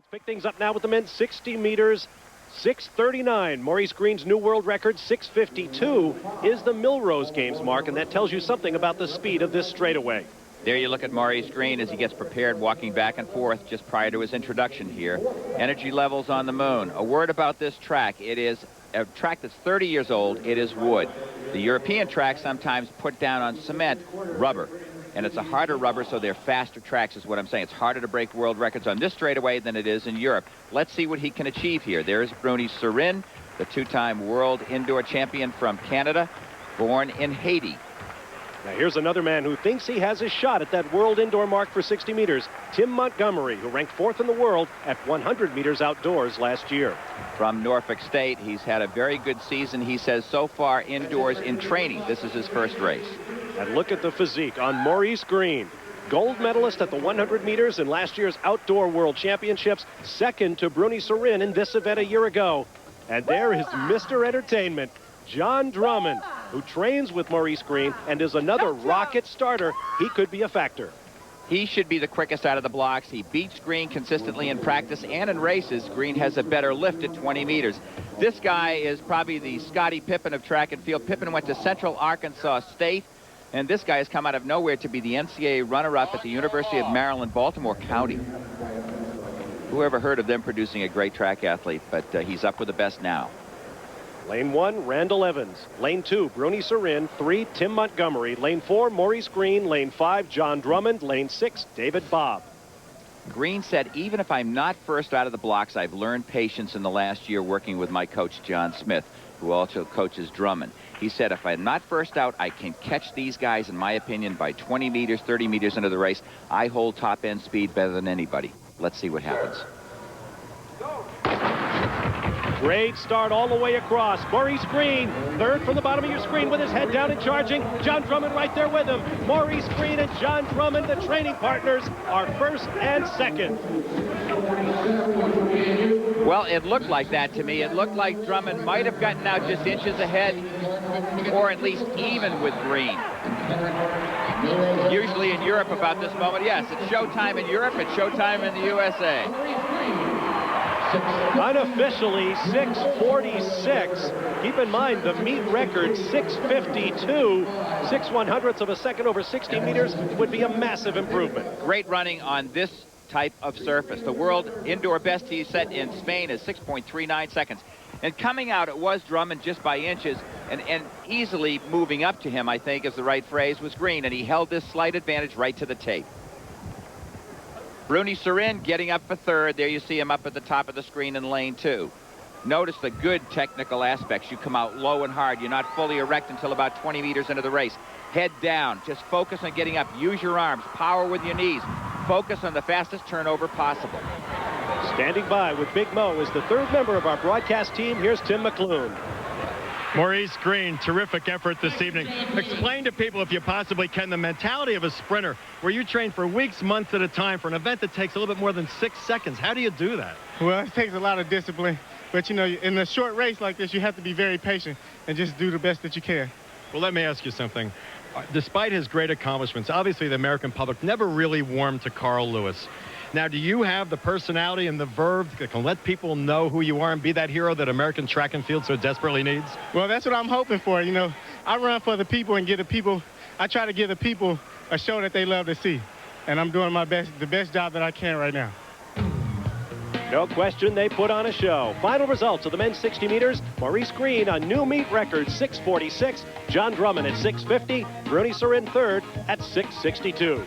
Let's pick things up now with the men's 60 meters. 6:39. Maurice Greene's new world record, 6:52, is the Milrose Games mark, and that tells you something about the speed of this straightaway. There you look at Maurice Greene as he gets prepared, walking back and forth just prior to his introduction here. Energy levels on the moon. A word about this track. It is a track that's 30 years old. It is wood. The European tracks sometimes put down on cement rubber, and it's a harder rubber, so they're faster tracks is what I'm saying. It's harder to break world records on this straightaway than it is in Europe. Let's see what he can achieve here. There's Bruny Surin, the two-time world indoor champion from Canada, born in Haiti. Now here's another man who thinks he has a shot at that world indoor mark for 60 meters, Tim Montgomery, who ranked 4th in the world at 100 meters outdoors last year. From Norfolk State, he's had a very good season, he says, so far indoors in training. This is his first race. And look at the physique on Maurice Greene. Gold medalist at the 100 meters in last year's Outdoor World Championships, second to Bruny Surin in this event a year ago. And there is Mr. Entertainment, Jon Drummond, who trains with Maurice Greene and is another rocket starter. He could be a factor. He should be the quickest out of the blocks. He beats Greene consistently in practice and in races. Greene has a better lift at 20 meters. This guy is probably the Scottie Pippen of track and field. Pippen went to Central Arkansas State, and this guy has come out of nowhere to be the NCAA runner-up at the University of Maryland, Baltimore County. Who ever heard of them producing a great track athlete? But he's up with the best now. Lane 1, Randall Evans. Lane 2, Bruny Surin. 3, Tim Montgomery. Lane 4, Maurice Greene. Lane 5, Jon Drummond. Lane 6, David Bobb. Greene said, even if I'm not first out of the blocks, I've learned patience in the last year working with my coach, John Smith, who also coaches Drummond. He said, if I'm not first out, I can catch these guys, in my opinion, by 20 meters, 30 meters into the race. I hold top-end speed better than anybody. Let's see what happens. Great start all the way across. Maurice Greene, third from the bottom of your screen with his head down and charging. Jon Drummond right there with him. Maurice Greene and Jon Drummond, the training partners, are first and second. Well, it looked like that to me. It looked like Drummond might have gotten out just inches ahead, or at least even with Greene. Usually in Europe about this moment, yes, it's showtime in Europe, it's showtime in the USA. Unofficially 6:46. Keep in mind the meet record 6:52. 6/100ths of a second over 60 meters would be a massive improvement. Great running on this type of surface. The world indoor best he set in Spain is 6.39 seconds. And coming out, it was Drummond just by inches, and easily moving up to him, I think is the right phrase, was Greene, and he held this slight advantage right to the tape. Bruny Surin getting up for third. There you see him up at the top of the screen in lane 2. Notice the good technical aspects. You come out low and hard. You're not fully erect until about 20 meters into the race. Head down. Just focus on getting up. Use your arms. Power with your knees. Focus on the fastest turnover possible. Standing by with Big Mo is the third member of our broadcast team. Here's Tim McClune. Maurice Greene, terrific effort this evening. Explain to people, if you possibly can, the mentality of a sprinter where you train for weeks, months at a time for an event that takes a little bit more than 6 seconds. How do you do that? Well, it takes a lot of discipline. But, you know, in a short race like this, you have to be very patient and just do the best that you can. Well, let me ask you something. Despite his great accomplishments, obviously the American public never really warmed to Carl Lewis. Now, do you have the personality and the verve that can let people know who you are and be that hero that American track and field so desperately needs? Well, that's what I'm hoping for. You know, I run for the people and I try to give the people a show that they love to see. And I'm doing my best, the best job that I can right now. No question they put on a show. Final results of the men's 60 meters. Maurice Greene, a new meet record, 6:46. Jon Drummond at 6:50. Bruny Surin third at 6:62.